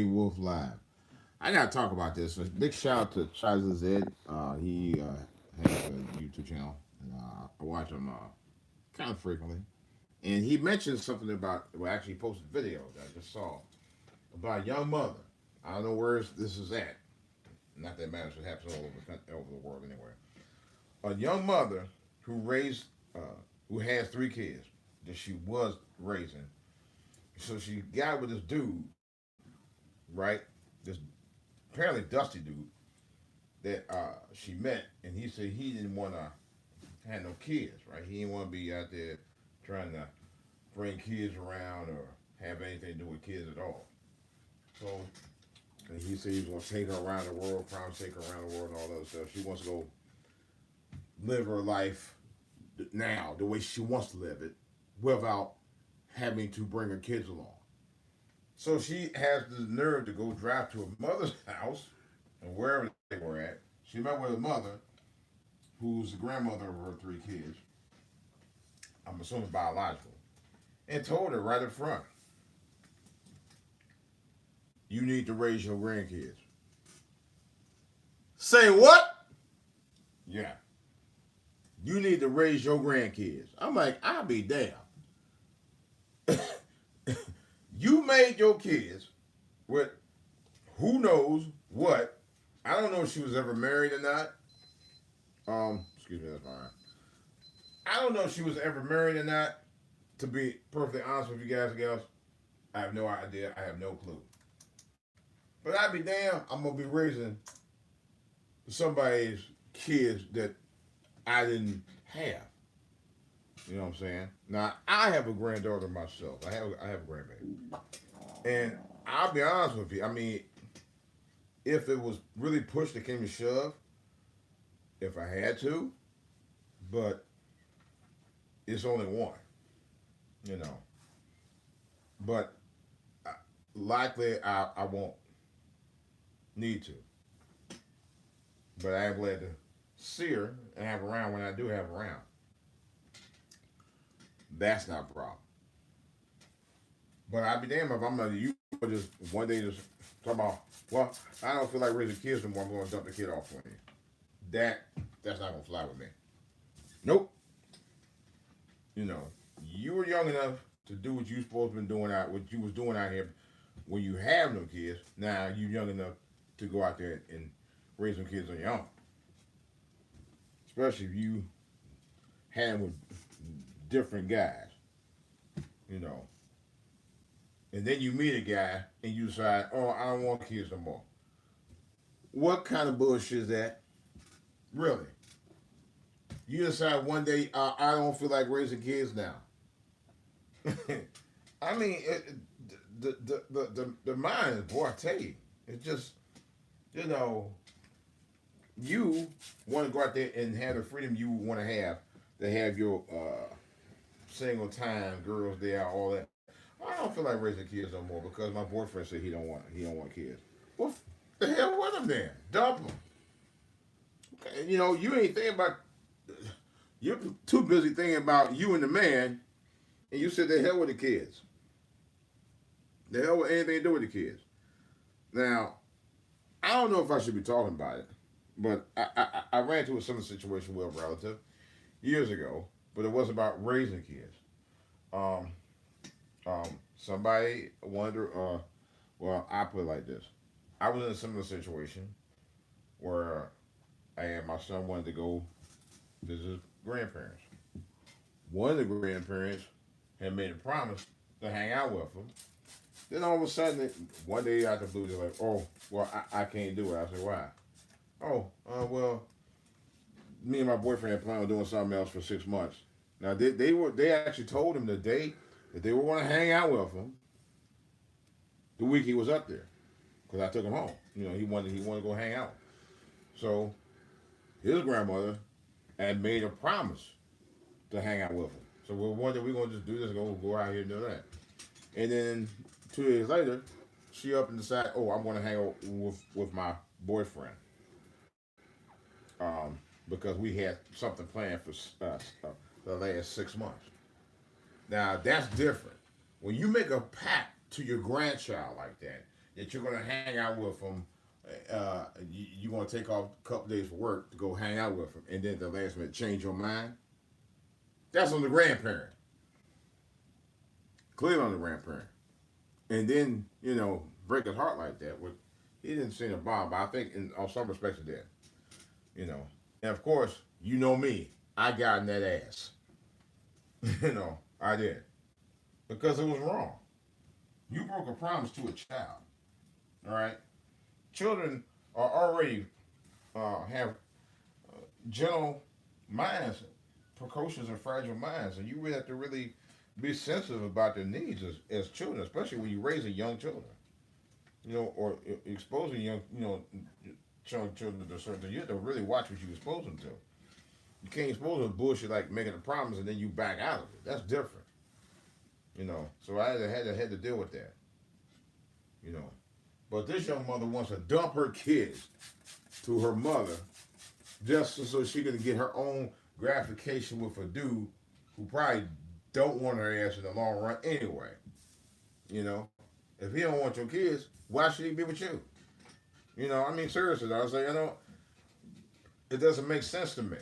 Wolf Live. I gotta talk about this. A big shout out to Chazzy Zed. He has a YouTube channel, and I watch him kind of frequently. And he mentioned something about, well, actually, he posted a video that I just saw about a young mother. I don't know where this is at. Not that it matters. It happens all over over the world anyway. A young mother who raised, uh, who has three kids that she was raising. So she got with this dude, right? This apparently dusty dude that she met, and he said he didn't want to have no kids, right? He didn't want to be out there trying to bring kids around or have anything to do with kids at all. So and he said he was going to take her around the world, promise to take her around the world and all that stuff. She wants to go live her life now the way she wants to live it without having to bring her kids along. So she has the nerve to go drive to her mother's house and wherever they were at. She met with her mother, who's the grandmother of her three kids. I'm assuming biological, and told her right up front, "You need to raise your grandkids." Say what? Yeah. You need to raise your grandkids. I'm like, I'll be damned. You made your kids with who knows what. I don't know if she was ever married or not. Excuse me, that's fine. I don't know if she was ever married or not. To be perfectly honest with you guys and gals, I have no idea. I have no clue. But I'd be damned. I'm gonna be raising somebody's kids that I didn't have. You know what I'm saying? Now I have a granddaughter myself. I have a grandbaby, and I'll be honest with you. I mean, if it was really pushed, it came to shove, if I had to, but it's only one. You know, but likely I won't need to. But I am glad to see her and have her around when I do have her around. That's not a problem. But I'd be damned if I'm not you just one day just talk about, well, I don't feel like raising kids anymore. I'm going to dump the kid off on you. That that's not gonna fly with me. Nope. You know, you were young enough to do what you supposed to been doing out what you was doing out here when you have no kids. Now you young enough to go out there and raise some kids on your own. Especially if you hang with different guys, you know. And then you meet a guy and you decide, oh, I don't want kids no more. What kind of bullshit is that? Really? You decide one day, I don't feel like raising kids now. I mean, the mind, boy, I tell you, it's just, you know, you want to go out there and have the freedom you want to have your single time girls there, all that. I don't feel like raising kids no more because my boyfriend said he don't want kids. Well, the hell with them then? Dump them. Okay, you know, you ain't thinking about. You're too busy thinking about you and the man, and you said the hell with the kids. The hell with anything to do with the kids. Now, I don't know if I should be talking about it, but I ran into a similar situation with a relative years ago, but it was about raising kids. Um, Somebody wonder. Well, I put it like this: I was in a similar situation where my son wanted to go visit his grandparents. One of the grandparents had made a promise to hang out with him. Then all of a sudden, one day out the blue, they're like, "Oh, well, I can't do it." I said, "Why?" "Oh, well, me and my boyfriend had planned on doing something else for 6 months." Now they actually told him the day that they were going to hang out with him the week he was up there because I took him home. You know, he wanted to go hang out. So his grandmother had made a promise to hang out with him. So we wonder we're gonna just do this and go out here and do that. And then 2 days later, she up and decide, oh, I'm gonna hang out with my boyfriend, because we had something planned for the last 6 months. Now that's different. When you make a pact to your grandchild like that, that you're going to hang out with them. You're going to take off a couple days for work to go hang out with them, and then at the last minute change your mind. That's on the grandparent. Clearly on the grandparent. And then, break his heart like that. He didn't seem to bother, but I think in on some respects it did. You know. And of course, you know me. I got in that ass. I did. Because it was wrong. You broke a promise to a child. All right? Children are already have gentle minds, precocious and fragile minds, and you really have to really be sensitive about their needs as children, especially when you raise a young children. Or exposing children to certain things. You have to really watch what you expose them to. You can't expose them to bullshit like making a promise and then you back out of it. That's different. So I had to deal with that. But this young mother wants to dump her kids to her mother just so she can get her own gratification with a dude who probably don't want her ass in the long run anyway. If he don't want your kids, why should he be with you? Seriously, I was like, it doesn't make sense to me.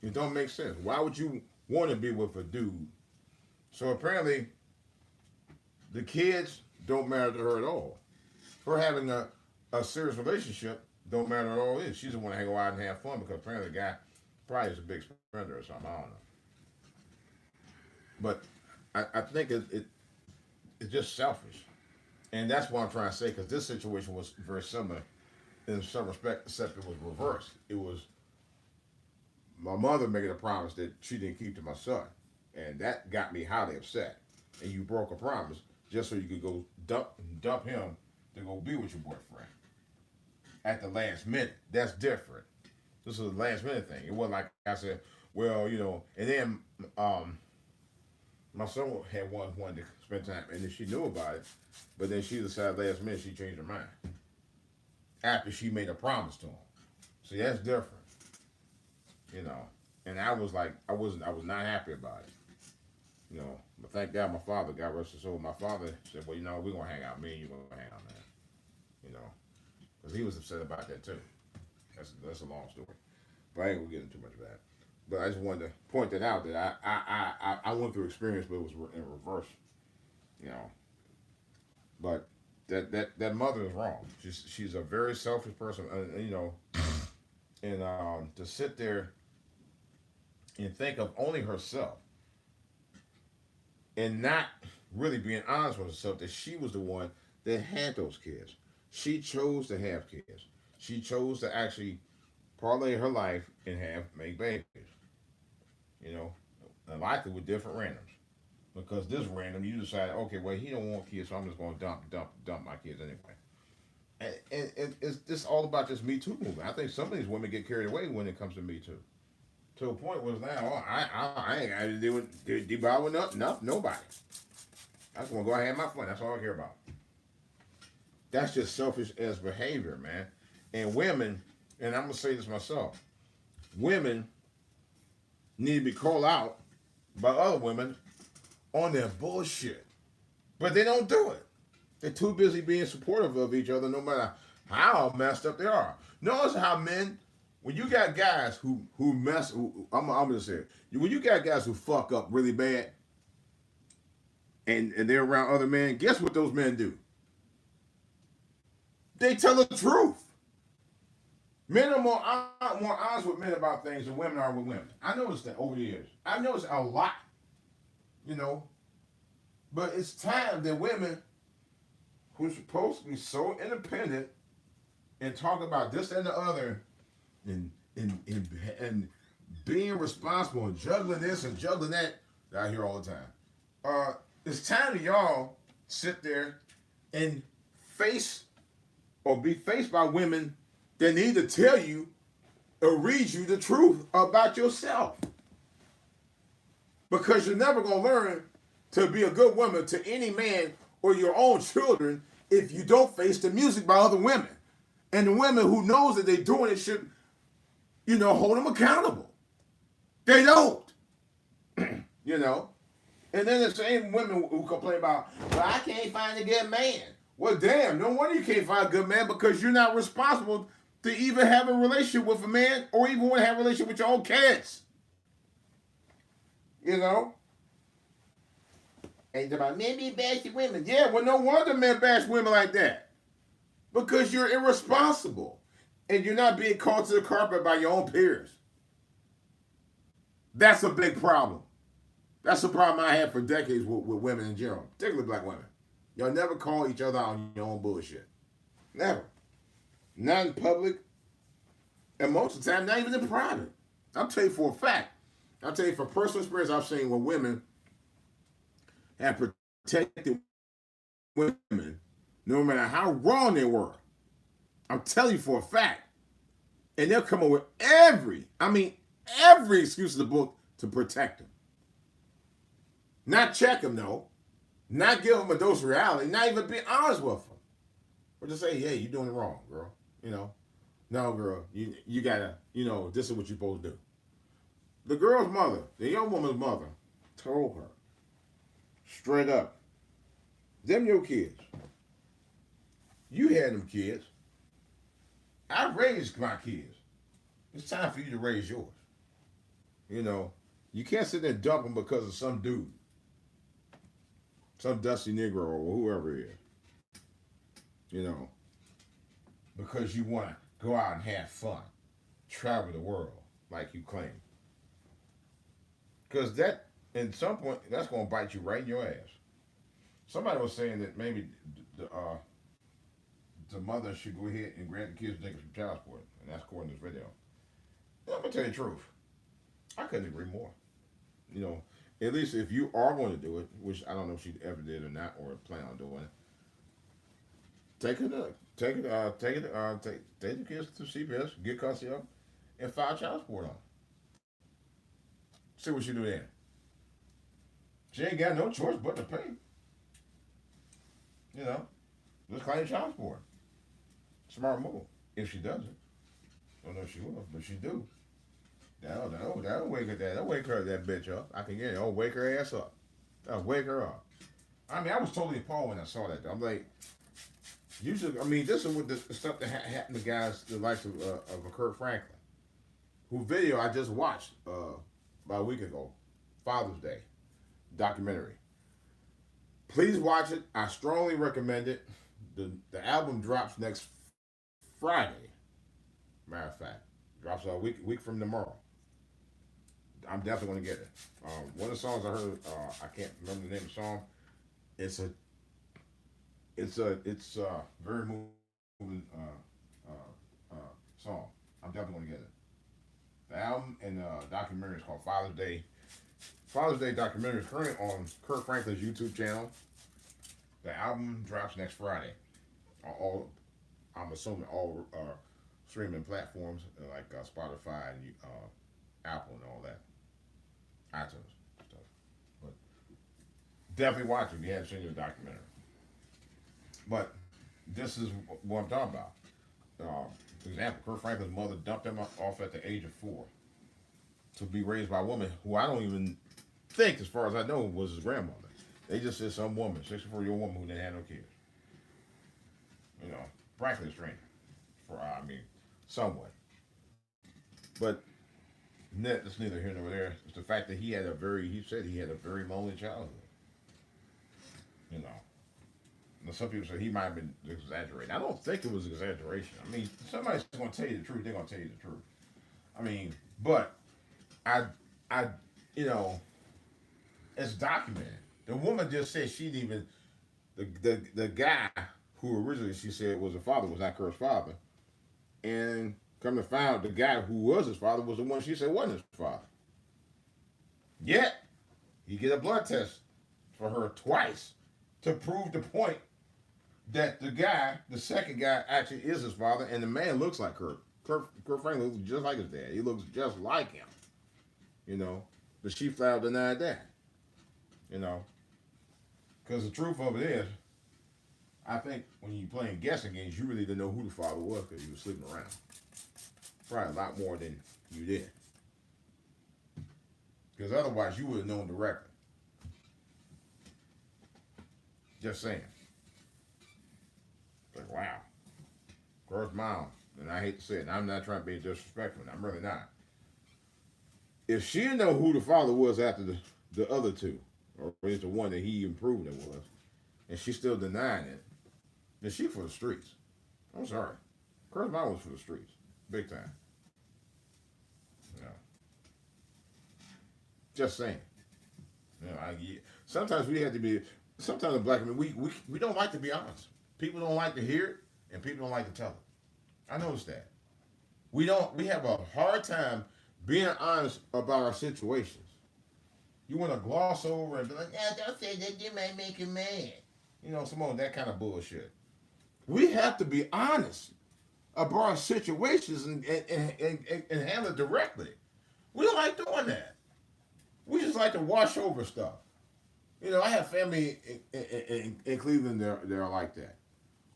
It don't make sense. Why would you want to be with a dude? So apparently, the kids don't matter to her at all. Her having a serious relationship don't matter at all. She just want to hang out and have fun because apparently the guy probably is a big spender or something. I don't know. But I think it's just selfish. And that's what I'm trying to say, because this situation was very similar in some respect, except it was reversed. It was my mother making a promise that she didn't keep to my son. And that got me highly upset. And you broke a promise just so you could go dump him to go be with your boyfriend at the last minute. That's different. This was a last minute thing. It wasn't like I said, well, and then my son had wanted to spend time, and then she knew about it, but then she decided last minute she changed her mind after she made a promise to him. See, that's different, And I was like, I was not happy about it, But thank God my father, God rest his soul, my father said, well, we're gonna hang out. Me and you gonna hang out, man. Because he was upset about that too. That's a long story, but I ain't gonna get into too much of that. But I just wanted to point that out that I went through experience, but it was in reverse, But that mother is wrong. She's a very selfish person, and to sit there and think of only herself and not really being honest with herself that she was the one that had those kids. She chose to have kids. She chose to actually parlay her life and make babies. And likely with different randoms. Because this random, you decide, okay, well, he don't want kids, so I'm just going to dump my kids anyway. And it's just all about this Me Too movement. I think some of these women get carried away when it comes to Me Too. To a point where it's now, I ain't got to deal with nobody. I just want to go out and have my fun. That's all I care about. That's just selfish as behavior, man. And women, and I'm going to say this myself, women need to be called out by other women on their bullshit. But they don't do it. They're too busy being supportive of each other no matter how messed up they are. Notice how men, when you got guys who mess, I'm going to say it, when you got guys who fuck up really bad and they're around other men, guess what those men do? They tell the truth. Men are more honest with men about things than women are with women. I noticed that over the years. I noticed a lot, But it's time that women who's supposed to be so independent and talk about this and the other and being responsible and juggling this and juggling that I hear all the time. It's time that y'all sit there and face or be faced by women that need to tell you or read you the truth about yourself. Because you're never going to learn to be a good woman to any man or your own children if you don't face the music by other women. And the women who knows that they're doing it should, hold them accountable. They don't. And then the same women who complain about, well, I can't find a good man. Well, damn, no wonder you can't find a good man because you're not responsible to even have a relationship with a man or even want to have a relationship with your own kids. You know? And about men be bashing women. Yeah, well, no wonder men bash women like that. Because you're irresponsible. And you're not being called to the carpet by your own peers. That's a big problem. That's a problem I had for decades with women in general, particularly black women. Y'all never call each other out on your own bullshit. Never. Not in public. And most of the time, not even in private. I'll tell you for a fact. I'll tell you from personal experience I've seen where women have protected women no matter how wrong they were. I'm telling you for a fact. And they'll come up with every excuse in the book to protect them. Not check them, though. Not give them a dose of reality. Not even be honest with them. Or just say, hey, you're doing it wrong, girl. You know, no, girl, you gotta, this is what you're supposed to do. The girl's mother, the young woman's mother, told her, straight up, them your kids. You had them kids. I raised my kids. It's time for you to raise yours. You can't sit there and dump them because of some dude. Some dusty Negro or whoever it is. Because you want to go out and have fun. Travel the world like you claim. Because that, at some point, that's going to bite you right in your ass. Somebody was saying that maybe the mother should go ahead and grant the kids niggas from child support. And that's according to this video. I'm going to tell you the truth. I couldn't agree more. At least if you are going to do it, which I don't know if she ever did or not, or plan on doing it, take the kids to CPS, get custody of them, and file child support on them. See what she do then. She ain't got no choice but to pay. Just claim child support. Smart move. If she doesn't. Don't know if she will, but she do. That'll wake that bitch up. I can get it. I'll wake her ass up. I'll wake her up. I was totally appalled when I saw that. I'm like, this is what the stuff that happened to guys the likes of Kirk Franklin, who video I just watched about a week ago, Father's Day documentary. Please watch it. I strongly recommend it. The album drops next Friday. Matter of fact, drops a week from tomorrow. I'm definitely going to get it. One of the songs I heard, I can't remember the name of the song. It's a very moving song. I'm definitely going to get it. The album and documentary is called Father's Day. Father's Day documentary is currently on Kirk Franklin's YouTube channel. The album drops next Friday. I'm assuming all streaming platforms like Spotify and Apple and all that. iTunes stuff. But definitely watch it if you haven't seen the documentary. But this is what I'm talking about. For example, Kirk Franklin's mother dumped him off at the age of 4 to be raised by a woman who I don't even think, as far as I know, was his grandmother. They just said some woman, 64-year-old woman who didn't have no kids. Frankly, strange. Somewhat. But that's neither here nor there. It's the fact that he said he had a very lonely childhood. Now, some people say he might have been exaggerating. I don't think it was exaggeration. Somebody's going to tell you the truth. They're going to tell you the truth. But it's documented. The woman just said she didn't even, the guy who originally she said was her father was not Kurt's father. And come to find out the guy who was his father was the one she said wasn't his father. Yet, he get a blood test for her twice to prove the point that the second guy actually is his father, and the man looks like Kurt. Kurt Franklin looks just like his dad. He looks just like him. But she flat out denied that. Because the truth of it is, I think when you're playing guessing games, you really didn't know who the father was because he was sleeping around. Probably a lot more than you did. Because otherwise, you would have known directly. Just saying. Earth Mom, and I hate to say it, and I'm not trying to be disrespectful, and I'm really not. If she didn't know who the father was after the other two, or is the one that he improved it was, and she's still denying it, then she for the streets. I'm sorry. Earth Mom was for the streets. Big time. You know. Just saying. You know, sometimes we have to be. Sometimes the black men we don't like to be honest. People don't like to hear it, and people don't like to tell it. I noticed that. We don't. We have a hard time being honest about our situations. You want to gloss over and be like, "Yeah, don't say that. You might make him mad." You know, some of that kind of bullshit. We have to be honest about our situations and handle it directly. We don't like doing that. We just like to wash over stuff. You know, I have family in Cleveland. They're like that.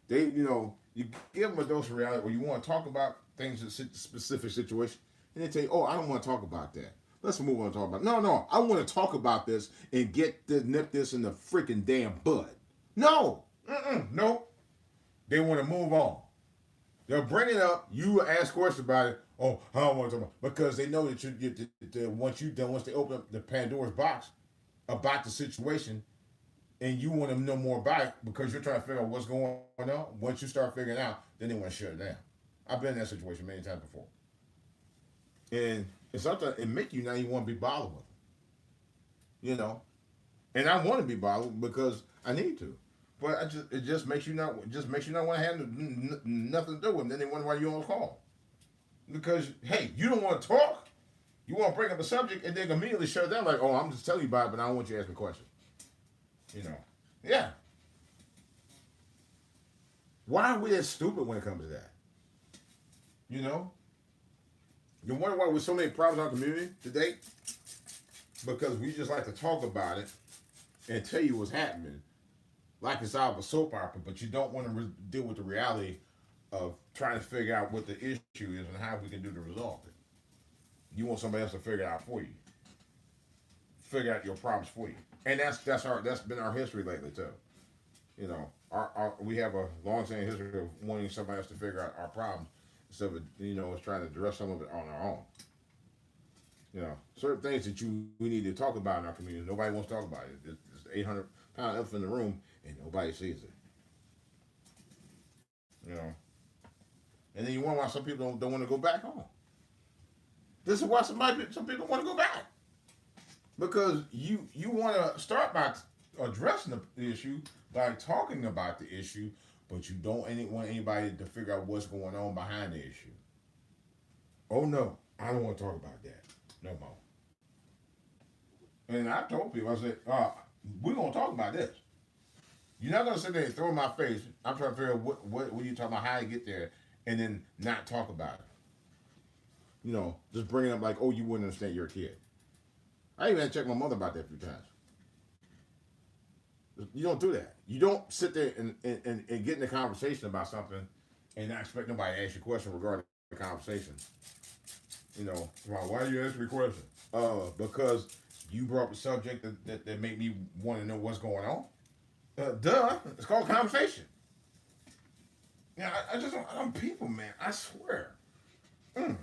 They, you know, you give them a dose of reality, or you want to talk about things in specific situation, and they tell you, "Oh, I don't want to talk about that. Let's move on and talk about it." No, I want to talk about this and nip this in the freaking damn bud. No, no. They want to move on. They'll bring it up. You ask questions about it. Oh, I don't want to talk about it. Because they know that once they open up the Pandora's box about the situation, and you want to know more about it because you're trying to figure out what's going on. Once you start figuring it out, then they want to shut it down. I've been in that situation many times before, and sometimes it makes you now you want to be bothered with them, you know. And I want to be bothered because I need to, but it just makes you not want to have nothing to do with them. Then they wonder why you don't call because hey, you don't want to talk. You want to bring up a subject and then immediately shut it down like, oh, I'm just telling you about it, but I don't want you to ask me questions. You know, yeah. Why are we that stupid when it comes to that? You know, you wonder why there's so many problems in our community today? Because we just like to talk about it and tell you what's happening, like it's out of a soap opera, but you don't want to deal with the reality of trying to figure out what the issue is and how we can do to resolve it. You want somebody else to figure it out for you, figure out your problems for you, and that's been our history lately too. You know, we have a long-standing history of wanting somebody else to figure out our problems instead of us trying to address some of it on our own. You know, certain things that we need to talk about in our community. Nobody wants to talk about it. It's the 800-pound elephant in the room, and nobody sees it. You know, and then you wonder why some people don't want to go back home. This is why some people want to go back because you want to start by addressing the issue by talking about the issue, but you don't want anybody to figure out what's going on behind the issue. Oh no, I don't want to talk about that no more. And I told people, I said, we're gonna talk about this. You're not gonna sit there and throw in my face. I'm trying to figure out what you talking about, how you get there, and then not talk about it. You know, just bring it up like, oh, you wouldn't understand you're a kid. I even had to check my mother about that a few times. You don't do that. You don't sit there and get in a conversation about something and not expect nobody to ask you a question regarding the conversation. You know, why do you ask me a question? Because you brought up a subject that made me want to know what's going on. Duh. It's called conversation. Yeah, I'm people, man. I swear. Man.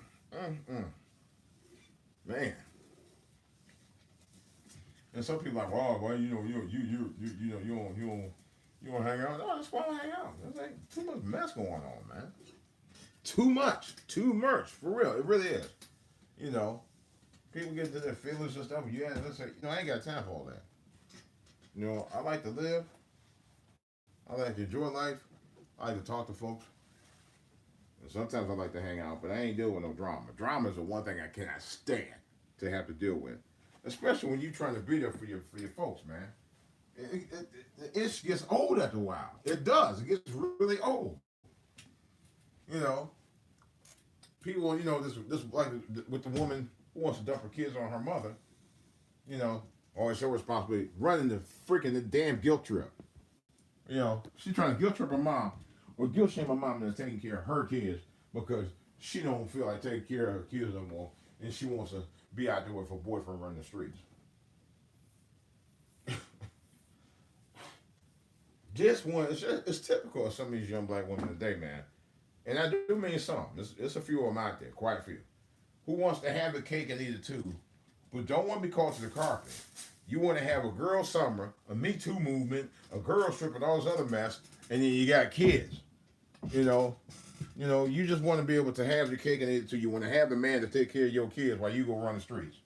And some people are like, well, you don't hang out. No, that's why I don't hang out. There's like too much mess going on, man. Too much, for real. It really is. You know, people get to their feelings and stuff. Let's say, I ain't got time for all that. You know, I like to live. I like to enjoy life. I like to talk to folks. And sometimes I like to hang out, but I ain't dealing with no drama. Drama is the one thing I cannot stand to have to deal with, especially when you're trying to be there for your folks, man. It gets old after a while. It does. It gets really old. You know, people, this like with the woman who wants to dump her kids on her mother. Or it's her responsibility running the damn guilt trip. She's trying to guilt trip her mom or guilt shame her mom into taking care of her kids because she don't feel like taking care of her kids no more, and she wants to be out there with her boyfriend running the streets. This one, it's typical of some of these young black women today, man. and I do mean some. There's a few of them out there, quite a few, who wants to have the cake and eat it too, but don't want to be called to the carpet. You want to have a girl summer, a Me Too movement, a girl strip, and all this other mess, and then you got kids. You know, you just want to be able to have your cake and eat it too. You want to have the man to take care of your kids while you go run the streets.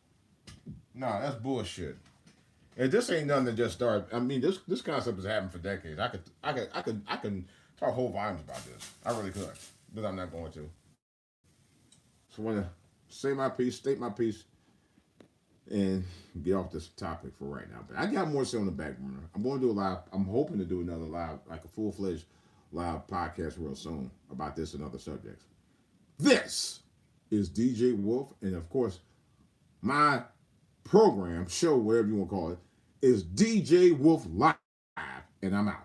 Nah, that's bullshit. And this ain't nothing that just started. I mean, this concept has happened for decades. I can talk whole volumes about this. I really could, but I'm not going to. So I want to say my piece, state my piece, and get off this topic for right now. But I got more to say on the back burner. I'm going to do a live. I'm hoping to do another live, like a full fledged live podcast real soon about this and other subjects. This is DJ Wolf, and of course, my program, show, whatever you want to call it, is DJ Wolf Live, and I'm out.